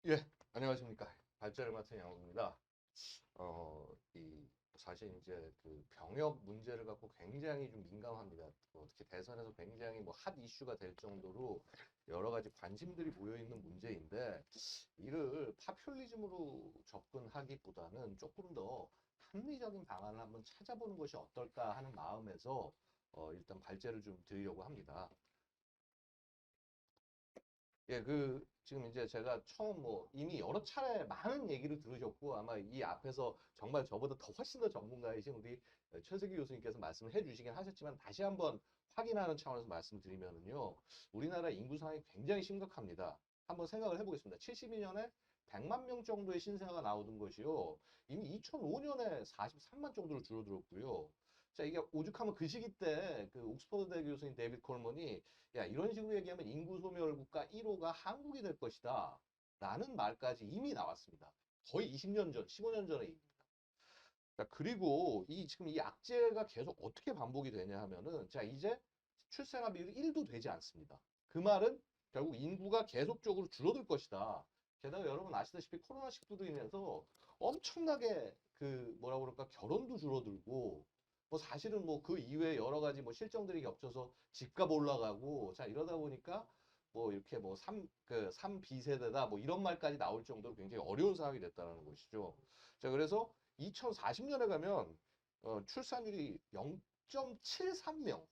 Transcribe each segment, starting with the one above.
예, 안녕하십니까. 발제를 맡은 양호입니다. 사실 이제 그 병역 문제를 갖고 굉장히 좀 민감합니다. 특히 대선에서 굉장히 뭐 핫 이슈가 될 정도로 여러 가지 관심들이 모여 있는 문제인데 이를 파퓰리즘으로 접근하기보다는 조금 더 합리적인 방안을 한번 찾아보는 것이 어떨까 하는 마음에서 일단 발제를 좀 드리려고 합니다. 예, 지금 이제 제가 처음 뭐 이미 여러 차례 많은 얘기를 들으셨고 아마 이 앞에서 정말 저보다 더 훨씬 더 전문가이신 우리 최석기 교수님께서 말씀을 해주시긴 하셨지만 다시 한번 확인하는 차원에서 말씀드리면은요, 우리나라 인구 상황이 굉장히 심각합니다. 한번 생각을 해보겠습니다. 72년에 100만 명 정도의 신생아가 나오던 것이요, 이미 2005년에 43만 정도로 줄어들었고요. 자, 이게 오죽하면 그 시기 때 그 옥스퍼드대 교수인 데이비드 콜먼이 야, 이런 식으로 얘기하면 인구 소멸 국가 1호가 한국이 될 것이다. 라는 말까지 이미 나왔습니다. 거의 20년 전, 15년 전의 얘기입니다. 자, 그리고 지금 이 악재가 계속 어떻게 반복이 되냐 하면은, 자, 이제 출생아 비율이 1도 되지 않습니다. 그 말은 결국 인구가 계속적으로 줄어들 것이다. 게다가 여러분 아시다시피 코로나19로 인해서 엄청나게 뭐라 그럴까, 결혼도 줄어들고, 뭐 사실은 뭐 그 이외에 여러 가지 뭐 실정들이 겹쳐서 집값 올라가고, 자, 이러다 보니까 뭐 이렇게 뭐 삼비세대다 뭐 이런 말까지 나올 정도로 굉장히 어려운 상황이 됐다는 것이죠. 자, 그래서 2040년에 가면 출산율이 0.73명.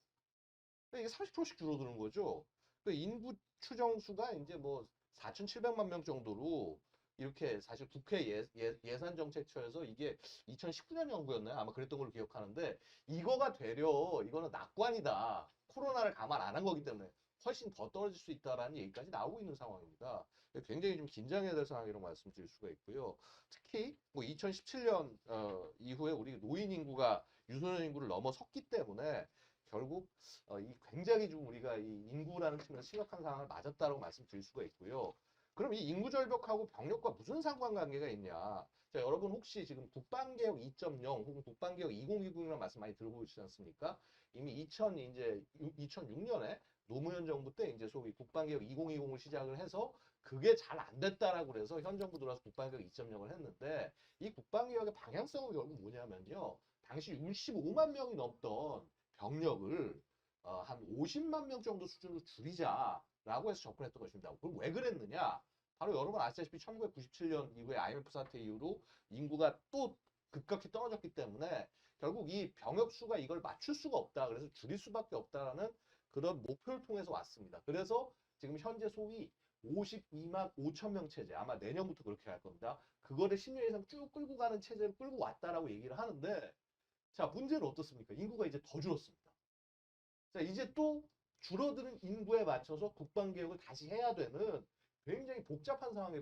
이게 30%씩 줄어드는 거죠. 그 인구 추정수가 이제 뭐 4,700만 명 정도로 이렇게 사실 국회 예산정책처에서 이게 2019년 연구였나요? 아마 그랬던 걸로 기억하는데 이거가 되려 이거는 낙관이다. 코로나를 감안 안 한 거기 때문에 훨씬 더 떨어질 수 있다라는 얘기까지 나오고 있는 상황입니다. 굉장히 좀 긴장해야 될 상황이라고 말씀드릴 수가 있고요. 특히 뭐 2017년 이후에 우리 노인 인구가 유소년 인구를 넘어섰기 때문에 결국 이 굉장히 좀 우리가 이 인구라는 측면에서 심각한 상황을 맞았다고 말씀드릴 수가 있고요. 그럼 이 인구 절벽하고 병력과 무슨 상관관계가 있냐? 자, 여러분 혹시 지금 국방개혁 2.0 혹은 국방개혁 2020이라는 말씀 많이 들어보시지 않습니까? 이미 2006년에 노무현 정부 때 이제 소위 국방개혁 2020을 시작을 해서 그게 잘 안 됐다라고 그래서 현 정부 들어와서 국방개혁 2.0을 했는데 이 국방개혁의 방향성은 결국 뭐냐면요. 당시 65만 명이 넘던 병력을 한 50만 명 정도 수준으로 줄이자라고 해서 접근했던 것입니다. 그럼 왜 그랬느냐? 바로 여러분 아시다시피 1997년 이후에 IMF 사태 이후로 인구가 또 급격히 떨어졌기 때문에 결국 이 병역 수가 이걸 맞출 수가 없다. 그래서 줄일 수밖에 없다라는 그런 목표를 통해서 왔습니다. 그래서 지금 현재 소위 52만 5천 명 체제, 아마 내년부터 그렇게 할 겁니다. 그거를 10년 이상 쭉 끌고 가는 체제를 끌고 왔다라고 얘기를 하는데, 자, 문제는 어떻습니까? 인구가 이제 더 줄었습니다. 자, 이제 또 줄어드는 인구에 맞춰서 국방개혁을 다시 해야 되는 굉장히 복잡한 상황에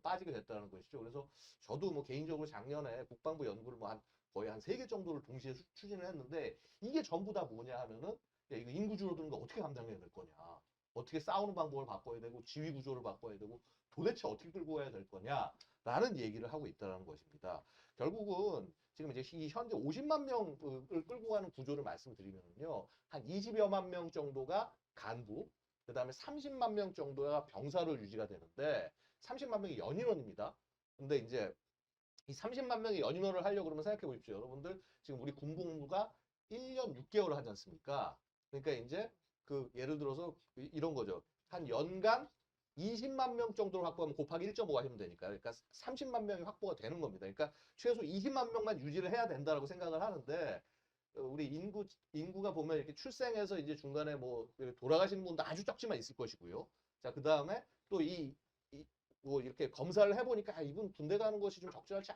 빠지게 됐다는 것이죠. 그래서 저도 뭐 개인적으로 작년에 국방부 연구를 뭐 거의 한 3개 정도를 동시에 추진을 했는데 이게 전부 다 뭐냐 하면은 야, 이거 인구 줄어드는 거 어떻게 감당해야 될 거냐. 어떻게 싸우는 방법을 바꿔야 되고 지휘 구조를 바꿔야 되고 도대체 어떻게 끌고 가야 될 거냐라는 얘기를 하고 있다는 것입니다. 결국은 지금 이제 현재 50만 명을 끌고 가는 구조를 말씀드리면요. 한 20여만 명 정도가 간부, 그 다음에 30만 명 정도가 병사로 유지가 되는데 30만 명이 연인원입니다. 근데 이제 이 30만 명의 연인원을 하려고 그러면 생각해 보십시오. 여러분들 지금 우리 군복무가 1년 6개월을 하지 않습니까? 그러니까 이제 예를 들어서 이런 거죠. 한 연간 20만 명 정도를 확보하면 곱하기 1.5 하시면 되니까. 그러니까 30만 명이 확보가 되는 겁니다. 그러니까 최소 20만 명만 유지를 해야 된다라고 생각을 하는데 우리 인구가 보면 이렇게 출생해서 이제 중간에 뭐 돌아가시는 분도 아주 적지만 있을 것이고요. 자, 그다음에 또 뭐 이렇게 검사를 해보니까 이분 군대 가는 것이 좀 적절하지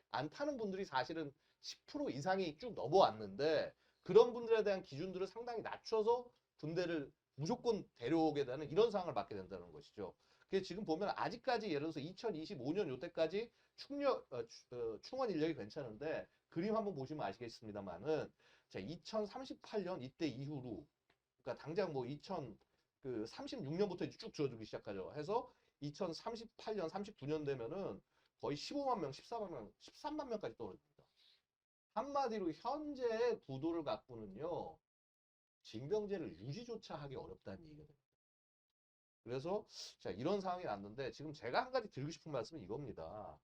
않다는 분들이 사실은 10% 이상이 쭉 넘어왔는데 그런 분들에 대한 기준들을 상당히 낮춰서 군대를 무조건 데려오게 되는 이런 상황을 맞게 된다는 것이죠. 그래서 지금 보면 아직까지 예를 들어서 2025년 요때까지 충원 인력이 괜찮은데 그림 한번 보시면 아시겠습니다만은 자, 2038년 이때 이후로 그러니까 당장 뭐 2036년부터 쭉 줄어들기 시작하죠. 해서 2038년, 39년 되면은 거의 15만 명, 14만 명, 13만 명까지 떨어집니다. 한마디로 현재의 구도를 갖고는요, 징병제를 유지조차 하기 어렵다는 얘기가 됩니다. 그래서 자, 이런 상황이 났는데 지금 제가 한 가지 드리고 싶은 말씀은 이겁니다.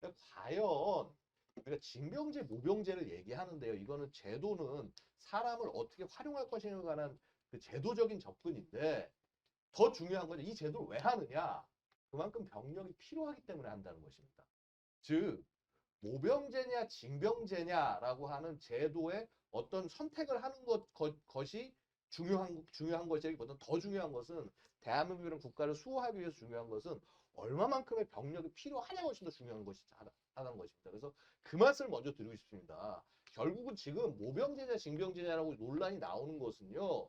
그러니까 과연 우리가 징병제, 모병제를 얘기하는데요. 이거는 제도는 사람을 어떻게 활용할 것인가에 관한 그 제도적인 접근인데 더 중요한 건 이 제도를 왜 하느냐? 그만큼 병력이 필요하기 때문에 한다는 것입니다. 즉 모병제냐 징병제냐라고 하는 제도의 어떤 선택을 하는 것이 중요한 것이기보다 더 중요한 것은 대한민국이라는 국가를 수호하기 위해서 중요한 것은 얼마만큼의 병력이 필요하냐가 훨씬 더 중요한 하다는 것입니다. 그래서 그 말씀을 먼저 드리고 싶습니다. 결국은 지금 모병제냐 징병제냐라고 논란이 나오는 것은요.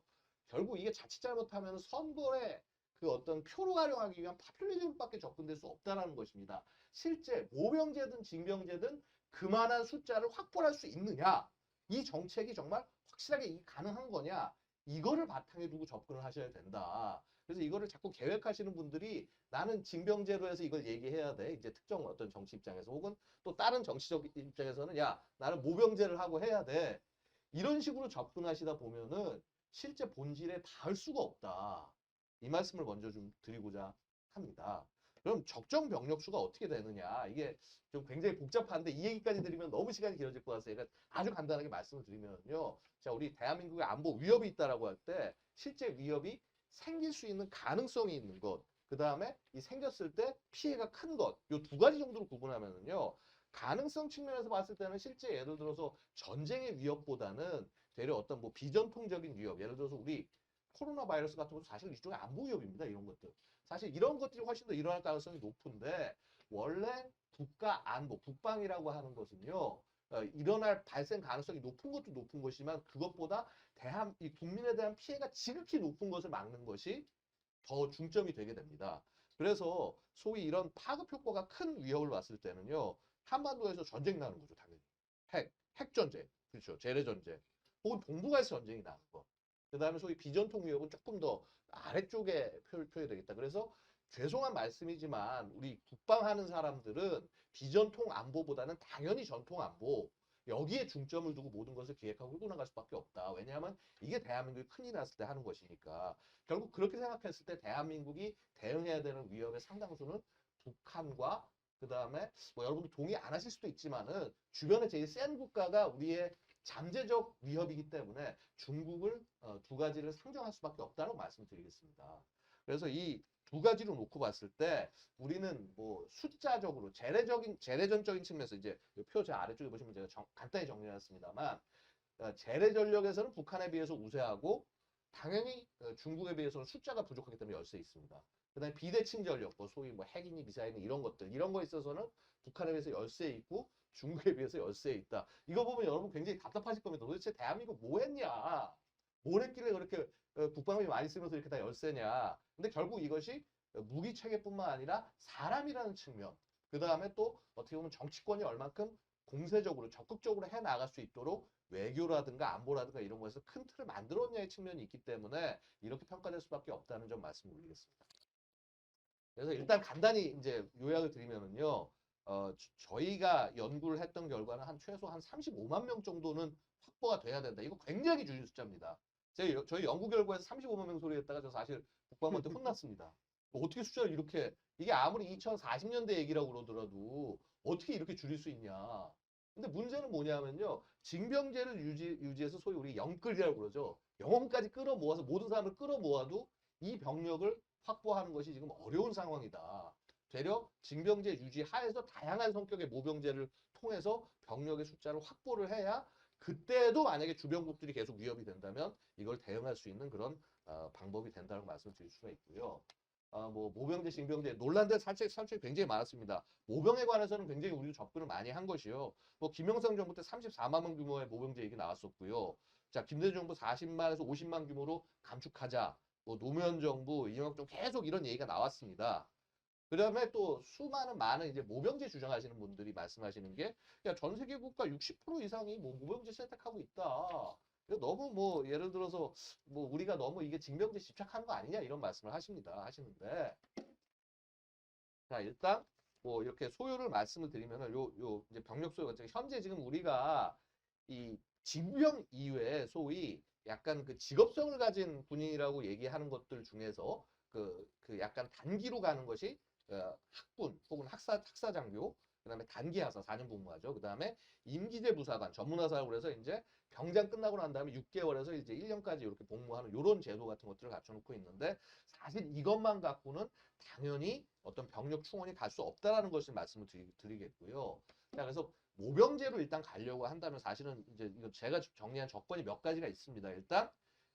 결국 이게 자칫 잘못하면 선거에 그 어떤 표를 활용하기 위한 파퓰리즘밖에 접근될 수 없다는 것입니다. 실제 모병제든 징병제든 그만한 숫자를 확보할 수 있느냐? 이 정책이 정말 확실하게 가능한 거냐? 이거를 바탕에 두고 접근을 하셔야 된다. 그래서 이거를 자꾸 계획하시는 분들이 나는 징병제로 해서 이걸 얘기해야 돼. 이제 특정 어떤 정치 입장에서 혹은 또 다른 정치적 입장에서는 야, 나는 모병제를 하고 해야 돼. 이런 식으로 접근하시다 보면은 실제 본질에 닿을 수가 없다. 이 말씀을 먼저 좀 드리고자 합니다. 그럼 적정 병력 수가 어떻게 되느냐? 이게 좀 굉장히 복잡한데 이 얘기까지 드리면 너무 시간이 길어질 것 같아서 제가 아주 간단하게 말씀을 드리면요. 자, 우리 대한민국의 안보 위협이 있다라고 할 때 실제 위협이 생길 수 있는 가능성이 있는 것, 그 다음에 이 생겼을 때 피해가 큰 것, 요 두 가지 정도로 구분하면은요. 가능성 측면에서 봤을 때는 실제 예를 들어서 전쟁의 위협보다는 되려 어떤 뭐 비전통적인 위협, 예를 들어서 우리 코로나 바이러스 같은 것도 사실 일종의 안보 위협입니다. 이런 것들. 사실 이런 것들이 훨씬 더 일어날 가능성이 높은데 원래 국가 안보, 국방이라고 하는 것은요. 일어날 발생 가능성이 높은 것도 높은 것이지만 그것보다 이 국민에 대한 피해가 지극히 높은 것을 막는 것이 더 중점이 되게 됩니다. 그래서 소위 이런 파급 효과가 큰 위협을 봤을 때는요. 한반도에서 전쟁 나는 거죠, 당연히. 핵전쟁, 그렇죠. 재래전쟁. 혹은 동북아에서 전쟁이 나는 거. 그 다음에 소위 비전통 위협은 조금 더 아래쪽에 표현이 되겠다. 그래서 죄송한 말씀이지만 우리 국방하는 사람들은 비전통 안보보다는 당연히 전통 안보, 여기에 중점을 두고 모든 것을 기획하고 끌고 나갈 수밖에 없다. 왜냐하면 이게 대한민국이 큰일이 났을 때 하는 것이니까. 결국 그렇게 생각했을 때 대한민국이 대응해야 되는 위협의 상당수는 북한과 그 다음에 뭐 여러분들 동의 안 하실 수도 있지만은 주변에 제일 센 국가가 우리의 잠재적 위협이기 때문에 중국을 두 가지를 상정할 수밖에 없다는 말씀드리겠습니다. 그래서 이 두 가지로 놓고 봤을 때 우리는 뭐 숫자적으로 재래전적인 측면에서 이제 표 제 아래쪽에 보시면 제가 간단히 정리해놨습니다만 재래 전력에서는 북한에 비해서 우세하고 당연히 중국에 비해서는 숫자가 부족하기 때문에 열세 있습니다. 그다음에 비대칭 전력, 뭐 소위 뭐 핵이니 미사일이니 이런 것들 이런 거에 있어서는 북한에 비해서 열세 있고 중국에 비해서 열세 있다. 이거 보면 여러분 굉장히 답답하실 겁니다. 도대체 대한민국 뭐 했냐? 뭘 했길래 그렇게 국방비 많이 쓰면서 이렇게 다 열세냐? 근데 결국 이것이 무기 체계뿐만 아니라 사람이라는 측면, 그 다음에 또 어떻게 보면 정치권이 얼만큼 공세적으로 적극적으로 해 나갈 수 있도록 외교라든가 안보라든가 이런 거에서 큰 틀을 만들었냐의 측면이 있기 때문에 이렇게 평가될 수밖에 없다는 점 말씀드리겠습니다. 그래서 일단 간단히 이제 요약을 드리면은요, 저희가 연구를 했던 결과는 최소 한 35만 명 정도는 확보가 돼야 된다. 이거 굉장히 줄인 숫자입니다. 저희 연구 결과에서 35만 명 소리했다가 저 사실 국방부한테 혼났습니다. 어떻게 숫자를 이렇게, 이게 아무리 2040년대 얘기라고 그러더라도 어떻게 이렇게 줄일 수 있냐. 근데 문제는 뭐냐면요. 징병제를 유지해서 소위 우리 영끌이라고 그러죠. 영혼까지 끌어모아서 모든 사람을 끌어모아도 이 병력을 확보하는 것이 지금 어려운 상황이다. 되려 징병제 유지 하에서 다양한 성격의 모병제를 통해서 병력의 숫자를 확보를 해야 그때도 만약에 주변국들이 계속 위협이 된다면 이걸 대응할 수 있는 그런 방법이 된다고 말씀을 드릴 수가 있고요. 뭐 모병제, 징병제 논란들 사실 굉장히 많았습니다. 모병에 관해서는 굉장히 우리도 접근을 많이 한 것이요. 뭐 김영삼 정부 때 34만 명 규모의 모병제 얘기 나왔었고요. 자, 김대중 정부 40만에서 50만 규모로 감축하자. 뭐 노무현 정부, 이명박 정부 계속 이런 얘기가 나왔습니다. 그다음에 또 수많은 많은 이제 모병제 주장하시는 분들이 말씀하시는 게 야, 전 세계 국가 60% 이상이 뭐 모병제 선택하고 있다. 너무 뭐 예를 들어서 뭐 우리가 너무 이게 징병제 집착하는 거 아니냐 이런 말씀을 하시는데 자 일단 뭐 이렇게 소요를 말씀을 드리면은 요 이제 병력 소요 같은 현재 지금 우리가 이 징병 이외에 소위 약간 그 직업성을 가진 군인이라고 얘기하는 것들 중에서 그 약간 단기로 가는 것이 학군 혹은 학사장교, 그다음에 단기 하사 4년 복무하죠. 그다음에 임기제 부사관 전문하사라고 그래서 이제 병장 끝나고 난 다음에 6개월에서 이제 1년까지 이렇게 복무하는 이런 제도 같은 것들을 갖춰놓고 있는데, 사실 이것만 갖고는 당연히 어떤 병력 충원이 갈 수 없다라는 것을 말씀을 드리겠고요. 자, 그래서 모병제로 일단 가려고 한다면 사실은 이제 이거 제가 정리한 조건이 몇 가지가 있습니다. 일단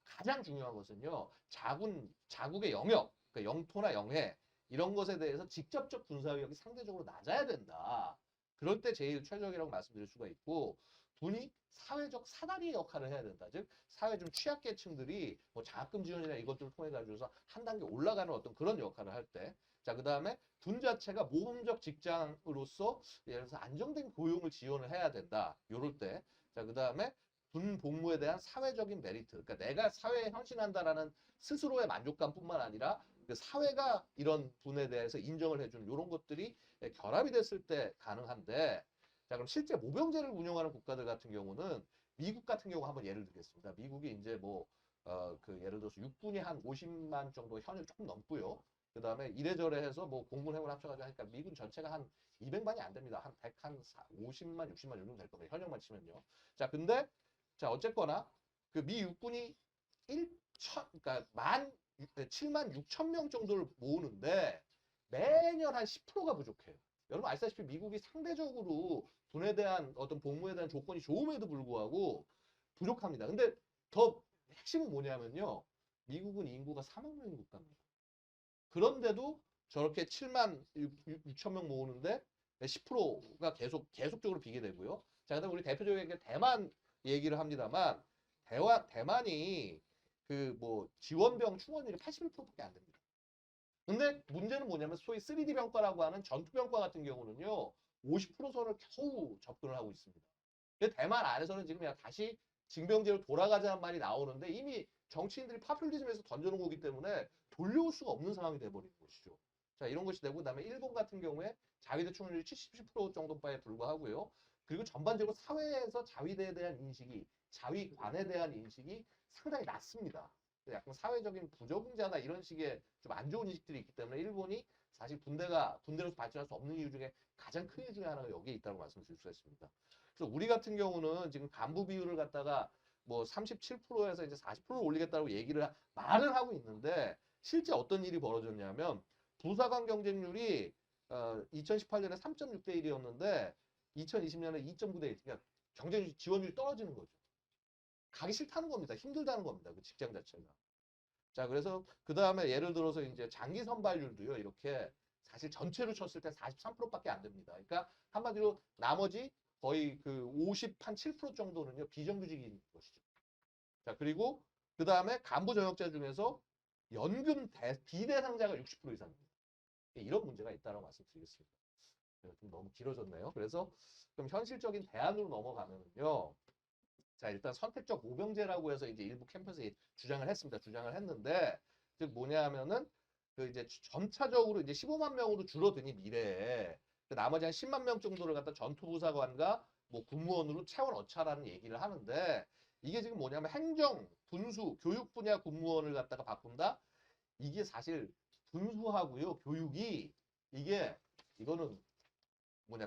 가장 중요한 것은요, 자국의 영역, 그러니까 영토나 영해 이런 것에 대해서 직접적 군사력이 상대적으로 낮아야 된다. 그럴 때 제일 최적이라고 말씀드릴 수가 있고, 분이 사회적 사다리의 역할을 해야 된다. 즉 사회 좀 취약계층들이 뭐 장학금 지원이나 이것들을 통해 가지고서 한 단계 올라가는 어떤 그런 역할을 할 때, 자 그다음에 군 자체가 모범적 직장으로서 예를 들어서 안정된 고용을 지원을 해야 된다. 요럴 때, 자 그다음에 군 복무에 대한 사회적인 메리트, 그러니까 내가 사회에 헌신한다라는 스스로의 만족감뿐만 아니라 그 사회가 이런 분에 대해서 인정을 해주는 이런 것들이 결합이 됐을 때 가능한데, 자 그럼 실제 모병제를 운영하는 국가들 같은 경우는 미국 같은 경우 한번 예를 들겠습니다. 미국이 이제 뭐 그 예를 들어서 육군이 한 50만 정도, 현역 조금 넘고요. 그 다음에 이래저래 해서 뭐 공군 해군 합쳐가지고 하니까 미군 전체가 한 200만이 안 됩니다. 한 100, 한 50만, 60만 정도 될 겁니다. 현역만 치면요. 자 근데 자 어쨌거나 그 미 육군이 1천, 그러니까 7만 6천 명 정도를 모으는데 매년 한 10%가 부족해요. 여러분 아시다시피 미국이 상대적으로 군에 대한 어떤 복무에 대한 조건이 좋음에도 불구하고 부족합니다. 근데 더 핵심은 뭐냐면요, 미국은 인구가 4만 명인 국가입니다. 그런데도 저렇게 7만 6천 명 모으는데 10%가 계속적으로 비게 되고요. 자, 그다음 우리 대표적인 대만 얘기를 합니다만, 대만이 그 뭐 지원병 충원율이 81%밖에 안 됩니다. 근데 문제는 뭐냐면 소위 3D 병과라고 하는 전투 병과 같은 경우는요, 50% 선을 겨우 접근을 하고 있습니다. 근데 대만 안에서는 지금 야 다시 징병제로 돌아가자는 말이 나오는데 이미 정치인들이 파퓰리즘에서 던져놓은 거기 때문에 돌려올 수가 없는 상황이 돼버리는 것이죠. 자, 이런 것이 되고, 그다음에 일본 같은 경우에 자위대 충원율이 70% 정도에 불과하고요. 그리고 전반적으로 사회에서 자위대에 대한 인식이, 자위관에 대한 인식이 상당히 낮습니다. 약간 사회적인 부적응자다 이런 식의 좀 안 좋은 인식들이 있기 때문에 일본이 사실 군대로서 발전할 수 없는 이유 중에 가장 큰 이유 중에 하나가 여기에 있다고 말씀드릴 수가 있습니다. 그래서 우리 같은 경우는 지금 간부 비율을 갖다가 뭐 37%에서 이제 40%를 올리겠다고 말을 하고 있는데, 실제 어떤 일이 벌어졌냐면 부사관 경쟁률이 2018년에 3.6대 1이었는데 2020년에 2.9대 1, 그러니까 경쟁 지원율이 떨어지는 거죠. 가기 싫다는 겁니다. 힘들다는 겁니다. 그 직장 자체가. 자, 그래서 그 다음에 예를 들어서 이제 장기 선발률도요, 이렇게 사실 전체로 쳤을 때 43%밖에 안 됩니다. 그러니까 한마디로 나머지 거의 그 7% 정도는요, 비정규직인 것이죠. 자, 그리고 그 다음에 간부 전역자 중에서 비대상자가 60% 이상입니다. 이런 문제가 있다고 말씀드리겠습니다. 좀 너무 길어졌네요. 그래서 좀 현실적인 대안으로 넘어가면요. 자, 일단 선택적 모병제라고 해서 이제 일부 캠퍼스에 주장을 했습니다. 주장을 했는데, 즉 뭐냐 하면은 그 이제 점차적으로 이제 15만 명으로 줄어드니 미래에 그 나머지 한 10만 명 정도를 갖다 전투부사관과 뭐 군무원으로 채워넣자라는 얘기를 하는데, 이게 지금 뭐냐면 행정, 군수, 교육 분야 군무원을 갖다가 바꾼다? 이게 사실 군수하고요, 교육이 이거는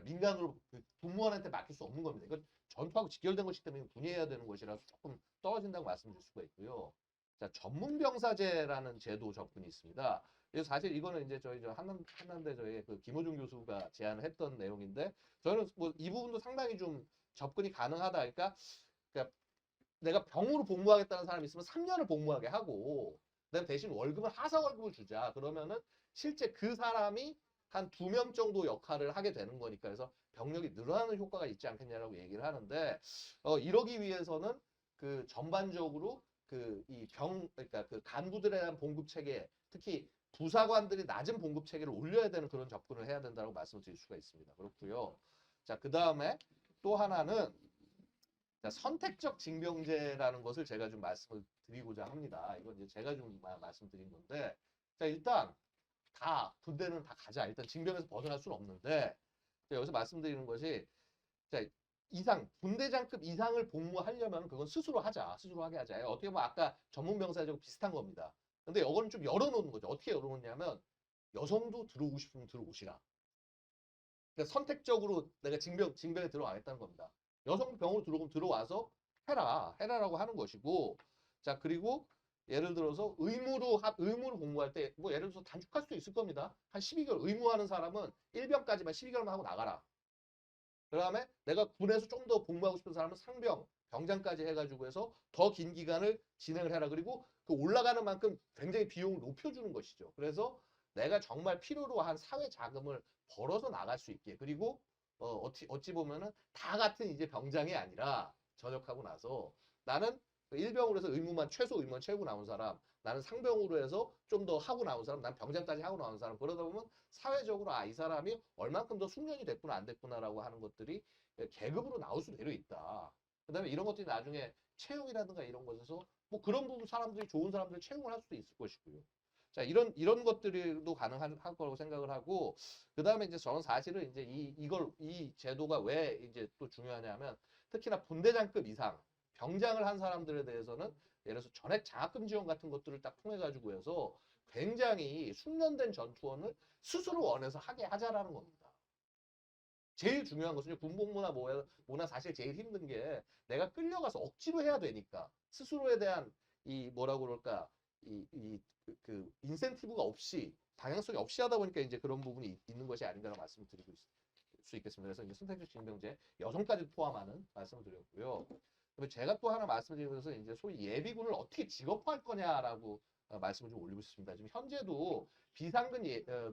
민간으로 그 군무원한테 맡길 수 없는 겁니다. 이건 전투하고 직결된 것이기 때문에 분해해야 되는 것이라서 조금 떨어진다고 말씀드릴 수가 있고요. 자, 전문병사제라는 제도 접근이 있습니다. 그래서 사실 이거는 이제 저희 한남대 저희 그 김호중 교수가 제안을 했던 내용인데, 저는 뭐 이 부분도 상당히 좀 접근이 가능하다. 그러니까 내가 병으로 복무하겠다는 사람이 있으면 3년을 복무하게 하고, 그다음에 대신 월급은 하사 월급을 주자. 그러면은 실제 그 사람이 한 2명 정도 역할을 하게 되는 거니까, 그래서 병력이 늘어나는 효과가 있지 않겠냐라고 얘기를 하는데, 이러기 위해서는 그 전반적으로 그러니까 그 간부들에 대한 봉급 체계, 특히 부사관들이 낮은 봉급 체계를 올려야 되는 그런 접근을 해야 된다고 말씀을 드릴 수가 있습니다. 그렇고요. 자, 그 다음에 또 하나는 선택적 징병제라는 것을 제가 좀 말씀을 드리고자 합니다. 이건 이제 제가 좀 말씀드린 건데, 자, 일단 군대는 다 가자. 일단 징병에서 벗어날 수는 없는데, 여기서 말씀드리는 것이, 자, 군대장급 이상을 복무하려면 그건 스스로 하자. 스스로 하게 하자. 어떻게 보면 아까 전문병사하고 비슷한 겁니다. 근데 이거는 좀 열어놓는 거죠. 어떻게 열어놓냐면 여성도 들어오고 싶으면 들어오시라. 그러니까 선택적으로 내가 징병에 들어가겠다는 겁니다. 여성도 병으로 들어오면 들어와서 해라라고 하는 것이고, 자 그리고 예를 들어서 의무로 복무할 때 뭐 예를 들어서 단축할 수도 있을 겁니다. 한 12개월 의무하는 사람은 1병까지만 12개월만 하고 나가라. 그다음에 내가 군에서 좀 더 복무하고 싶은 사람은 상병, 병장까지 해가지고 해서 더 긴 기간을 진행을 해라. 그리고 그 올라가는 만큼 굉장히 비용을 높여주는 것이죠. 그래서 내가 정말 필요로 한 사회 자금을 벌어서 나갈 수 있게. 그리고 어찌 보면은 다 같은 이제 병장이 아니라 전역하고 나서 나는 일병으로 해서 최소 의무만 채우고 나온 사람, 나는 상병으로 해서 좀 더 하고 나온 사람, 난 병장까지 하고 나온 사람. 그러다 보면 사회적으로 이 사람이 얼만큼 더 숙련이 됐구나 안 됐구나라고 하는 것들이 계급으로 나올 수 내려 있다. 그다음에 이런 것들이 나중에 채용이라든가 이런 것에서 뭐 그런 부분 사람들이 좋은 사람들 채용을 할 수도 있을 것이고요. 자 이런 것들도 가능할 거라고 생각을 하고 그다음에 이제 저는 사실은 이제 이 제도가 왜 이제 또 중요하냐면 특히나 분대장급 이상 병장을 한 사람들에 대해서는 예를 들어서 전액 장학금 지원 같은 것들을 딱 통해 가지고 해서 굉장히 숙련된 전투원을 스스로 원해서 하게 하자라는 겁니다. 제일 중요한 것은요. 군복무나 뭐나 사실 제일 힘든 게 내가 끌려가서 억지로 해야 되니까 스스로에 대한 이 뭐라고 그럴까 그 인센티브가 없이 방향성이 없이 하다 보니까 이제 그런 부분이 있는 것이 아닌가라고 말씀을 드리고 수 있겠습니다. 그래서 이제 선택적 징병제 여성까지 포함하는 말씀을 드렸고요. 그다음에 제가 또 하나 말씀드리면서 이제 소위 예비군을 어떻게 직업화할 거냐라고 말씀을 좀 올리고 싶습니다. 지금 현재도 비상근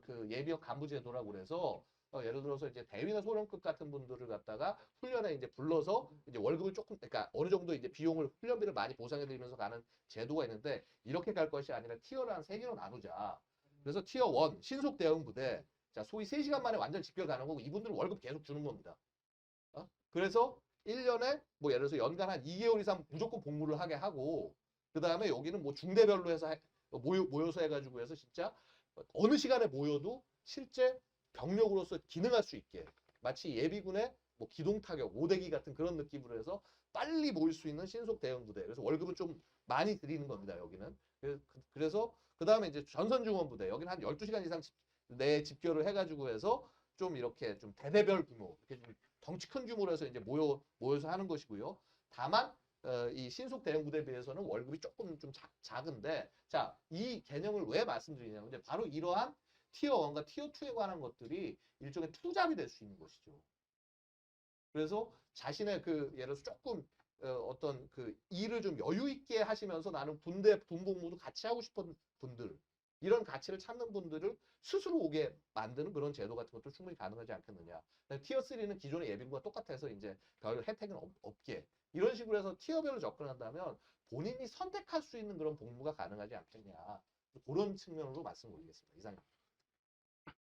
그 예비역 간부 제도라고 그래서 예를 들어서 이제 대위나 소령급 같은 분들을 갖다가 훈련에 이제 불러서 이제 월급을 조금 그러니까 어느 정도 이제 비용을 훈련비를 많이 보상해 드리면서 가는 제도가 있는데 이렇게 갈 것이 아니라 티어를 한 3개로 나누자. 그래서 티어 1 신속 대응 부대. 자, 소위 3시간 만에 완전 집결 가는 거고 이분들은 월급 계속 주는 겁니다. 그래서 1년에 뭐 예를 들어서 연간 한 2개월 이상 무조건 복무를 하게 하고 그다음에 여기는 뭐 중대별로 해서 모여서 해가지고 해서 진짜 어느 시간에 모여도 실제 병력으로서 기능할 수 있게 마치 예비군의 뭐 기동타격, 오대기 같은 그런 느낌으로 해서 빨리 모일 수 있는 신속 대응 부대. 그래서 월급은 좀 많이 드리는 겁니다. 여기는. 그래서 그다음에 이제 전선중원 부대. 여기는 한 12시간 이상 내 집결을 해가지고 해서 좀 이렇게 좀 대대별 규모, 이렇게 좀 덩치 큰 규모로 해서 이제 모여서 하는 것이고요. 다만 이 신속 대응 부대에 비해서는 월급이 조금 좀 작은데 자, 이 개념을 왜 말씀드리냐면 바로 이러한 티어 1과 티어 2에 관한 것들이 일종의 투잡이 될 수 있는 것이죠. 그래서 자신의 그 예를 들어서 조금 어떤 그 일을 좀 여유 있게 하시면서 나는 군복무도 같이 하고 싶은 분들 이런 가치를 찾는 분들을 스스로 오게 만드는 그런 제도 같은 것도 충분히 가능하지 않겠느냐. 티어 3는 기존의 예비군과 똑같아서 이제 별 혜택은 없게 이런 식으로 해서 티어별로 접근한다면 본인이 선택할 수 있는 그런 복무가 가능하지 않겠냐. 그런 측면으로 말씀을 올리겠습니다. 이상입니다.